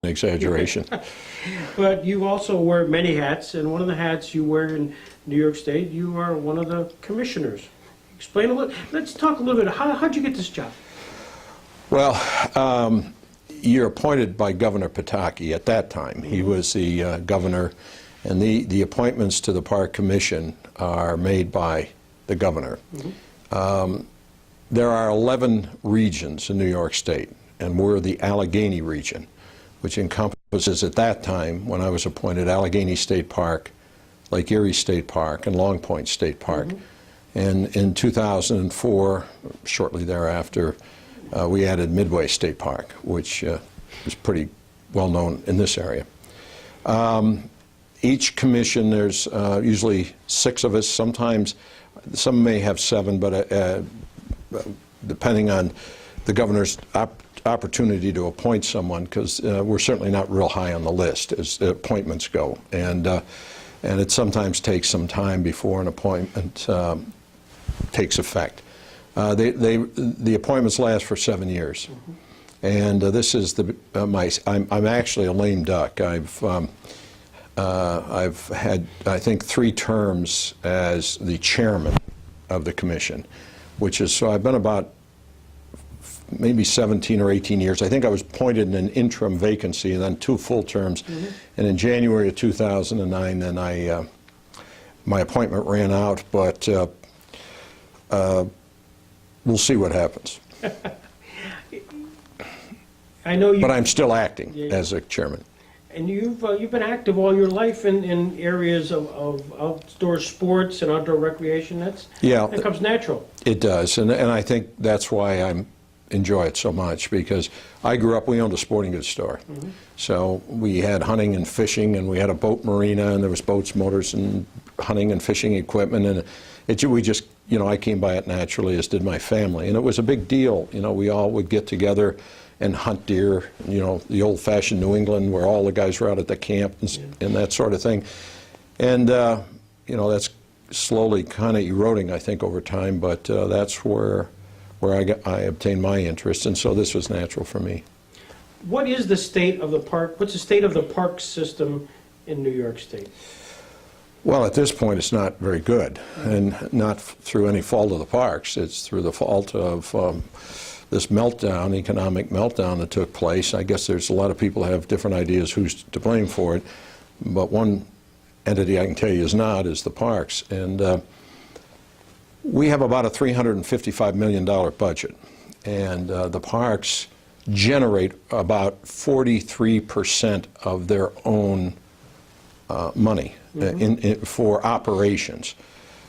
exaggeration. But you also wear many hats, and one of the hats you wear in New York State, you are one of the commissioners. Explain a little. Let's talk a little bit. How'd you get this job? Well, you're appointed by Governor Pataki at that time. He was the governor, and the appointments to the Park Commission are made by the governor. There are 11 regions in New York State, and we're the Allegheny region, which encompasses, at that time, when I was appointed, Allegheny State Park, Lake Erie State Park, and Long Point State Park. And in 2004, shortly thereafter, we added Midway State Park, which is pretty well known in this area. Each commission, there's usually 6 of us. Sometimes some may have 7, but depending on the governor's opportunity to appoint someone, because we're certainly not real high on the list as appointments go, and it sometimes takes some time before an appointment takes effect. The appointments last for 7 years, and this is I'm actually a lame duck. I've had, I think, 3 terms as the chairman of the commission, which is, so I've been about maybe 17 or 18 years. I think I was appointed in an interim vacancy and then 2 full terms. And in January of 2009, then my appointment ran out, but we'll see what happens. I know you. But I'm still acting as a chairman. And you've been active all your life in areas of outdoor sports and outdoor recreation. That comes natural. It does, and I think that's why I enjoy it so much, because I grew up, we owned a sporting goods store. So we had hunting and fishing, and we had a boat marina, and there was boats, motors, and hunting and fishing equipment, and we just, I came by it naturally, as did my family, and it was a big deal. We all would get together and hunt deer, the old-fashioned New England, where all the guys were out at the camp and that sort of thing. And, that's slowly kind of eroding, I think, over time, but that's where I obtained my interest, and so this was natural for me. What is the state of the park? What's the state of the park system in New York State? Well, at this point, it's not very good, and not through any fault of the parks. It's through the fault of this meltdown, economic meltdown that took place. I guess there's a lot of people who have different ideas who's to blame for it, but one entity I can tell you is the parks. And we have about a $355 million budget, and the parks generate about 43% of their own money for operations.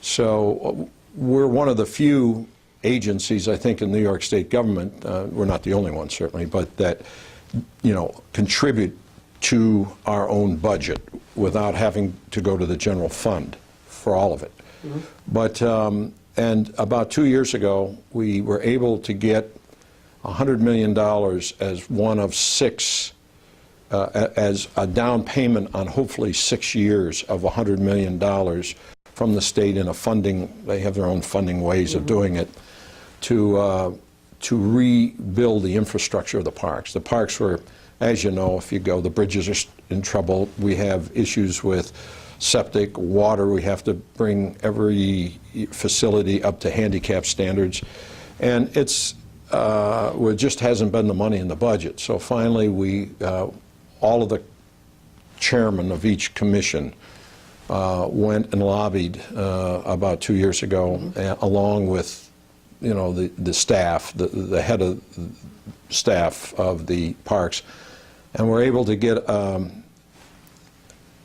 So we're one of the few agencies, I think, in New York State government, we're not the only one certainly, but that, contribute to our own budget without having to go to the general fund for all of it. But, and about 2 years ago, we were able to get $100 million as one of 6, as a down payment on hopefully 6 years of $100 million from the state in a funding, they have their own funding ways of doing it, to rebuild the infrastructure of the parks. The parks were, as you know, if you go, the bridges are in trouble. We have issues with septic, water. We have to bring every facility up to handicap standards. And it's, well, it just hasn't been the money in the budget. So finally, all of the chairmen of each commission went and lobbied about 2 years ago, along with the staff, the head of staff of the parks, and we're able to get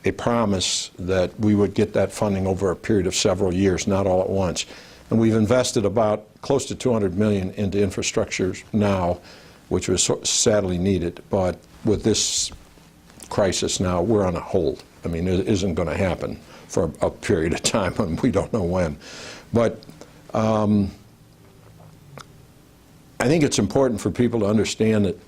a promise that we would get that funding over a period of several years, not all at once. And we've invested about close to $200 million into infrastructure now, which was sadly needed. But with this crisis now, we're on a hold. I mean, it isn't going to happen for a period of time, and we don't know when. But I think it's important for people to understand that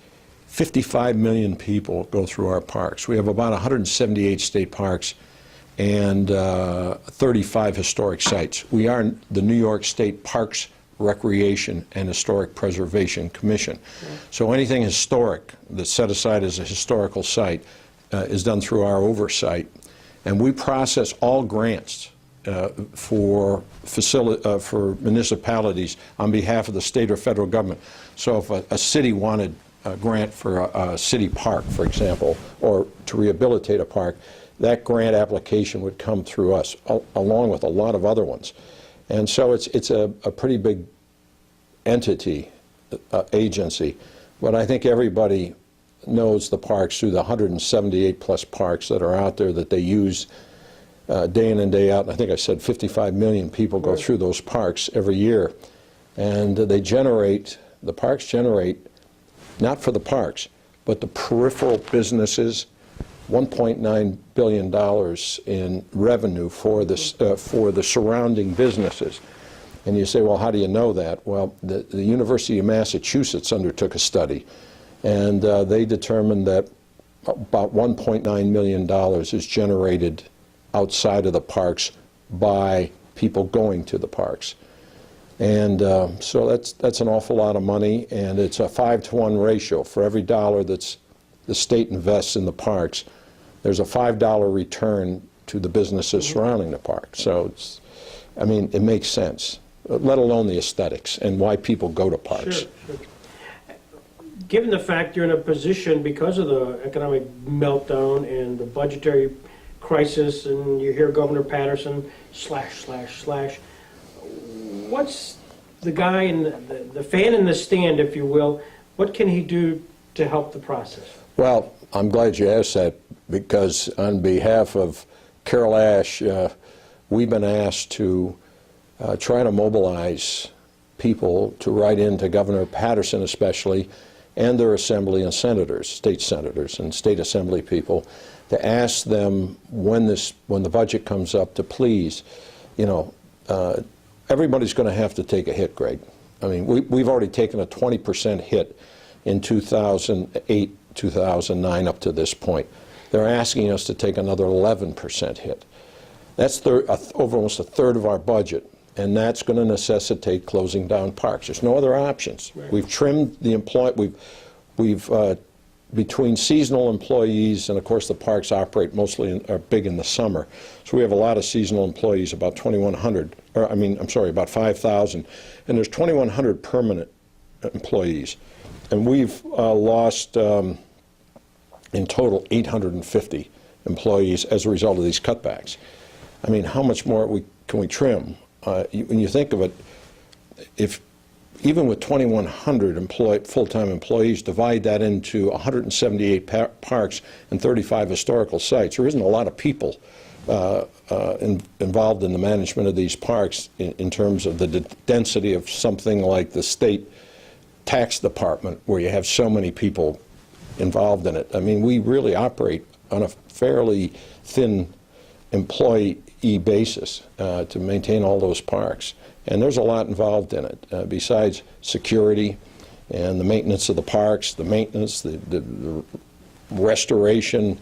55 million people go through our parks. We have about 178 state parks and 35 historic sites. We are the New York State Parks Recreation and Historic Preservation Commission. So anything historic that's set aside as a historical site is done through our oversight. And we process all grants for municipalities on behalf of the state or federal government. So if a city wanted a grant for a city park, for example, or to rehabilitate a park, that grant application would come through us, along with a lot of other ones. And so it's a pretty big entity, agency. But I think everybody knows the parks through the 178 plus parks that are out there that they use day in and day out. And I think I said 55 million people go through those parks every year. And the parks generate, not for the parks, but the peripheral businesses, $1.9 billion in revenue for the surrounding businesses. And you say, well, how do you know that? Well, the University of Massachusetts undertook a study, and they determined that about $1.9 million is generated outside of the parks by people going to the parks. And so that's an awful lot of money, and it's a 5-to-1 ratio. For every dollar that's the state invests in the parks, there's a $5 return to the businesses surrounding the park. So I mean, it makes sense, let alone the aesthetics and why people go to parks. Sure. Given the fact you're in a position, because of the economic meltdown and the budgetary crisis, and you hear Governor Patterson, slash, what's the guy in the fan in the stand, if you will, what can he do to help the process? Well, I'm glad you asked that, because on behalf of Carol Ash, we've been asked to try to mobilize people to write into Governor Patterson especially, and their assembly and senators, state senators and state assembly people, to ask them when the budget comes up to please, everybody's going to have to take a hit, Greg. I mean, we've already taken a 20% hit in 2008, 2009 up to this point. They're asking us to take another 11% hit. That's over almost a third of our budget, and that's going to necessitate closing down parks. There's no other options. Right. We've trimmed the between seasonal employees, and of course the parks operate are big in the summer. So we have a lot of seasonal employees, about 2,100, about 5,000, and there's 2,100 permanent employees. And we've lost, in total, 850 employees as a result of these cutbacks. I mean, how much more can we trim? When you think of it, even with 2,100 full-time employees, divide that into 178 parks and 35 historical sites. There isn't a lot of people involved in the management of these parks in terms of the density of something like the state tax department, where you have so many people involved in it. I mean, we really operate on a fairly thin employee basis to maintain all those parks. And there's a lot involved in it, besides security and the maintenance of the parks, the maintenance, the restoration,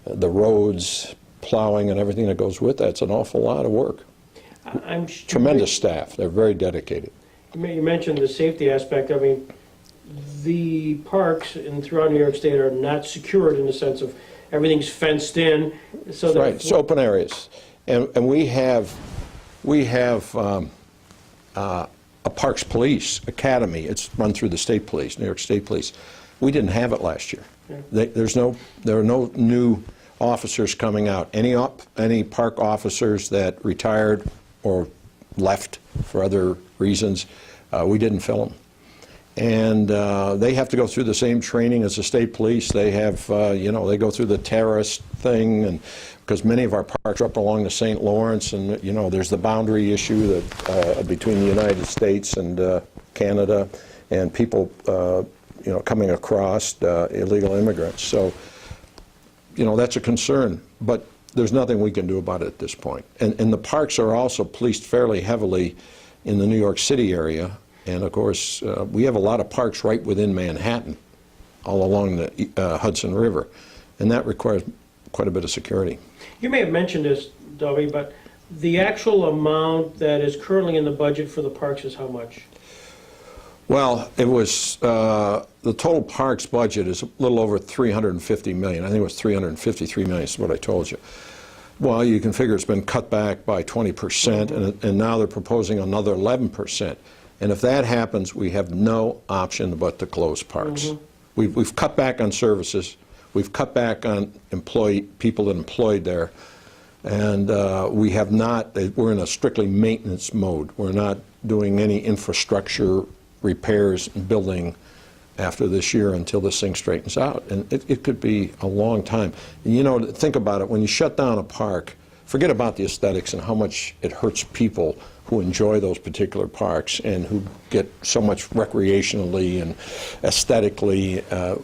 the roads, plowing, and everything that goes with that. It's an awful lot of work. Tremendous staff. They're very dedicated. You mentioned the safety aspect. I mean, the parks throughout New York State are not secured in the sense of everything's fenced in. So right, it's open areas. And we have a Parks Police Academy. It's run through the State Police, New York State Police. We didn't have it last year. Yeah. There are no new officers coming out. Any park officers that retired or left for other reasons, we didn't fill them. And they have to go through the same training as the state police. They have, they go through the terrorist thing, and because many of our parks are up along the St. Lawrence, and there's the boundary issue that between the United States and Canada, and people, coming across, illegal immigrants. So, that's a concern, but there's nothing we can do about it at this point. And the parks are also policed fairly heavily in the New York City area. And of course, we have a lot of parks right within Manhattan, all along the Hudson River, and that requires quite a bit of security. You may have mentioned this, Dovey, but the actual amount that is currently in the budget for the parks is how much? Well, it was, the total parks budget is a little over $350 million. I think it was $353 million is what I told you. Well, you can figure it's been cut back by 20%, and now they're proposing another 11%. And if that happens, we have no option but to close parks. We've cut back on services. We've cut back on people that employed there. And we have not, we're in a strictly maintenance mode. We're not doing any infrastructure repairs and building after this year until this thing straightens out. And it could be a long time. And you know, think about it, when you shut down a park, forget about the aesthetics and how much it hurts people who enjoy those particular parks and who get so much recreationally and aesthetically.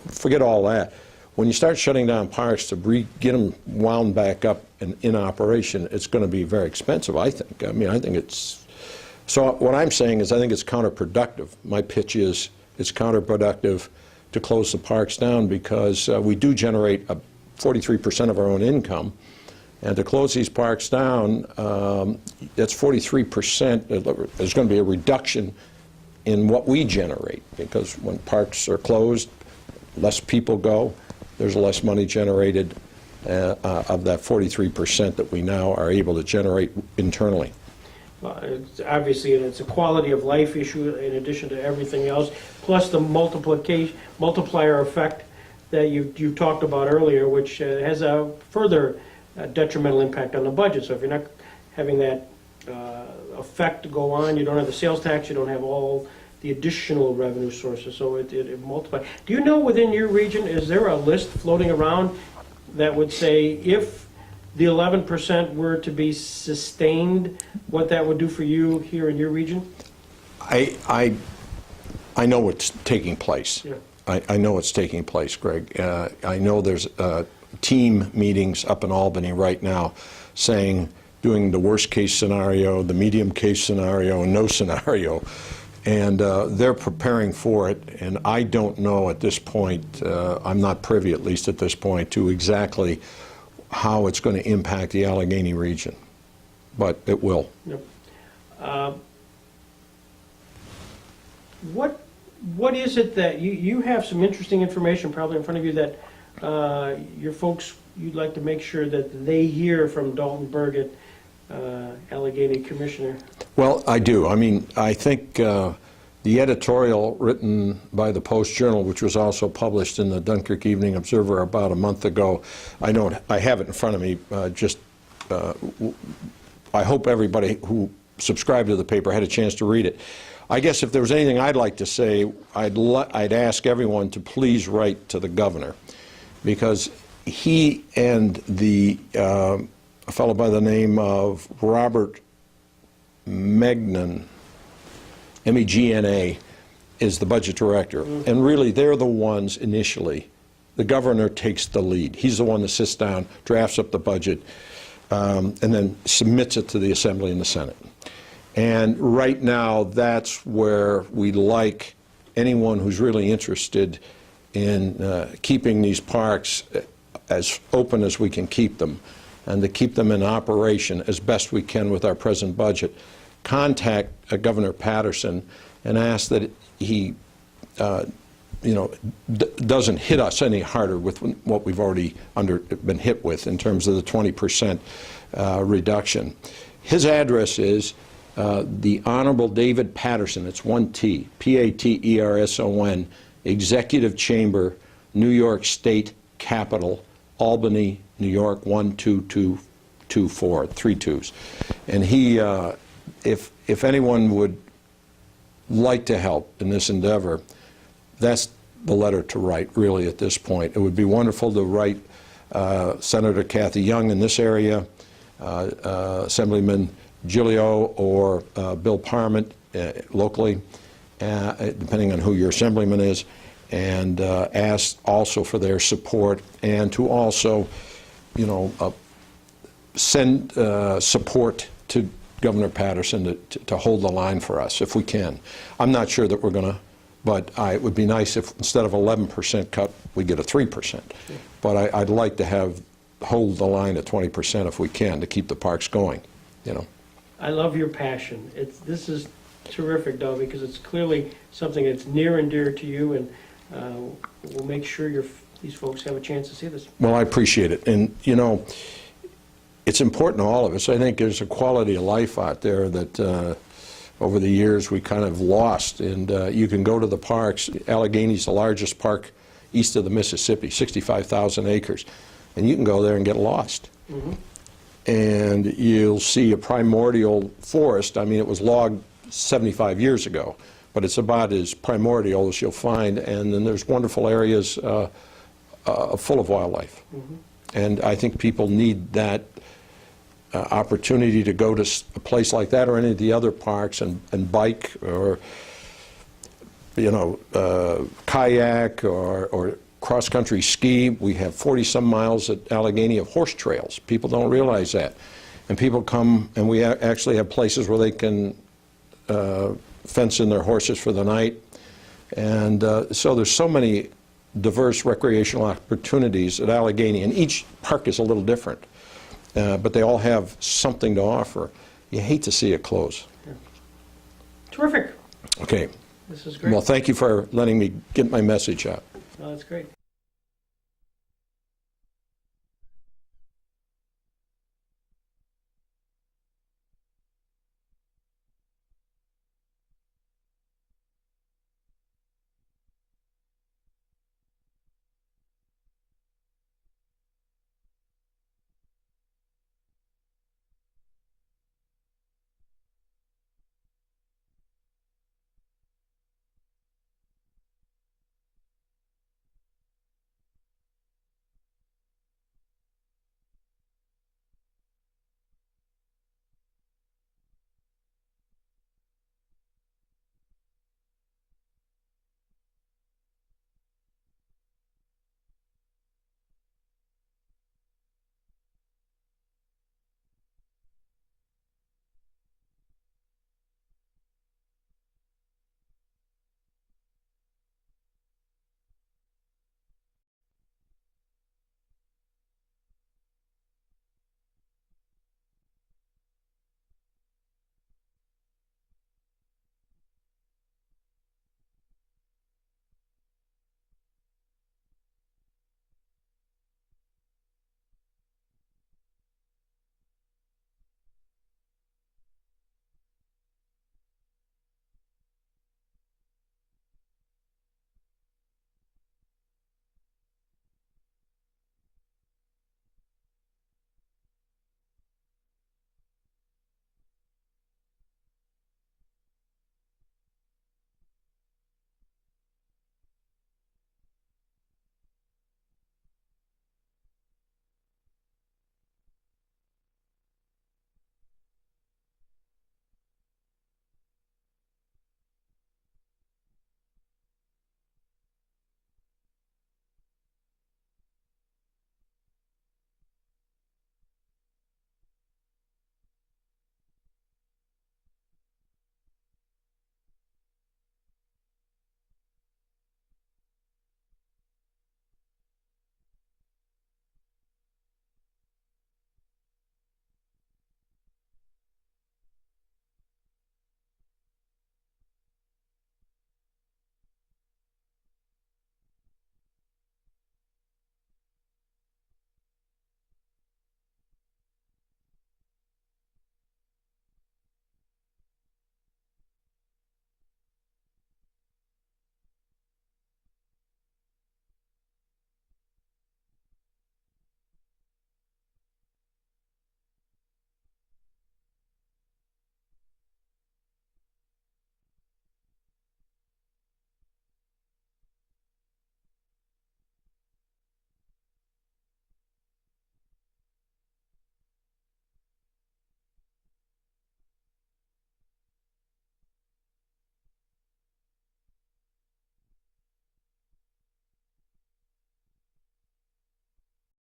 Forget all that. When you start shutting down parks to get them wound back up and in operation, it's going to be very expensive, I think. I mean, I think it's... So what I'm saying is I think it's counterproductive. My pitch is it's counterproductive to close the parks down because we do generate 43% of our own income. And to close these parks down, that's 43%. There's going to be a reduction in what we generate because when parks are closed, less people go. There's less money generated of that 43% that we now are able to generate internally. Well, it's obviously, it's a quality of life issue in addition to everything else, plus the multiplier effect that you talked about earlier, which has a further detrimental impact on the budget. So if you're not having that effect go on, you don't have the sales tax, you don't have all the additional revenue sources, so it multiplies. Do you know within your region, is there a list floating around that would say if the 11% were to be sustained, what that would do for you here in your region? I know what's taking place. Yeah. I know what's taking place, Greg. I know there's team meetings up in Albany right now saying, doing the worst case scenario, the medium case scenario, and no scenario. And they're preparing for it, and I don't know at this point, I'm not privy at least at this point, to exactly how it's going to impact the Allegheny region, but it will. Yep. What is it that you have some interesting information probably in front of you that your folks, you'd like to make sure that they hear from Dalton Burgett, Allegheny Commissioner? Well, I do. I mean, I think the editorial written by the Post-Journal, which was also published in the Dunkirk Evening Observer about a month ago, I have it in front of me. I hope everybody who subscribed to the paper had a chance to read it. I guess if there was anything I'd like to say, I'd ask everyone to please write to the governor, because he and a fellow by the name of Robert Megna, M-E-G-N-A, is the budget director. And really, they're the ones initially. The governor takes the lead. He's the one that sits down, drafts up the budget, and then submits it to the Assembly and the Senate. And right now, that's where we like anyone who's really interested in keeping these parks as open as we can keep them, and to keep them in operation as best we can with our present budget. Contact Governor Patterson and ask that he, doesn't hit us any harder with what we've already been hit with in terms of the 20% reduction. His address is the Honorable David Patterson. It's one T, P-A-T-E-R-S-O-N, Executive Chamber, New York State Capitol, Albany, New York 12224, 3 2s. And he, if anyone would like to help in this endeavor, that's the letter to write, really, at this point. It would be wonderful to write Senator Kathy Young in this area, Assemblyman Giglio, or Bill Parment locally, depending on who your assemblyman is, and ask also for their support, and to also, send support to Governor Patterson to hold the line for us, if we can. I'm not sure that we're going to, but it would be nice if instead of 11% cut, we get a 3%. But I'd like to hold the line at 20% if we can, to keep the parks going, I love your passion. This is Terrific, Doug, because it's clearly something that's near and dear to you, and we'll make sure these folks have a chance to see this. Well, I appreciate it. And, you know, it's important to all of us. I think there's a quality of life out there that over the years we kind of lost. And you can go to the parks. Allegheny's the largest park east of the Mississippi, 65,000 acres. And you can go there and get lost. Mm-hmm. And you'll see a primordial forest. I mean, it was logged 75 years ago, but it's about as primordial as you'll find. And then there's wonderful areas full of wildlife. Mm-hmm. And I think people need that opportunity to go to a place like that or any of the other parks and bike or, you know, kayak or cross-country ski. We have 40-some miles at Allegheny of horse trails. People don't realize that. And people come, and we actually have places where they can fence in their horses for the night. And so there's so many diverse recreational opportunities at Allegheny, and each park is a little different. But they all have something to offer. You hate to see it close. Yeah. Terrific. Okay. This is great. Well, thank you for letting me get my message out. No, that's great.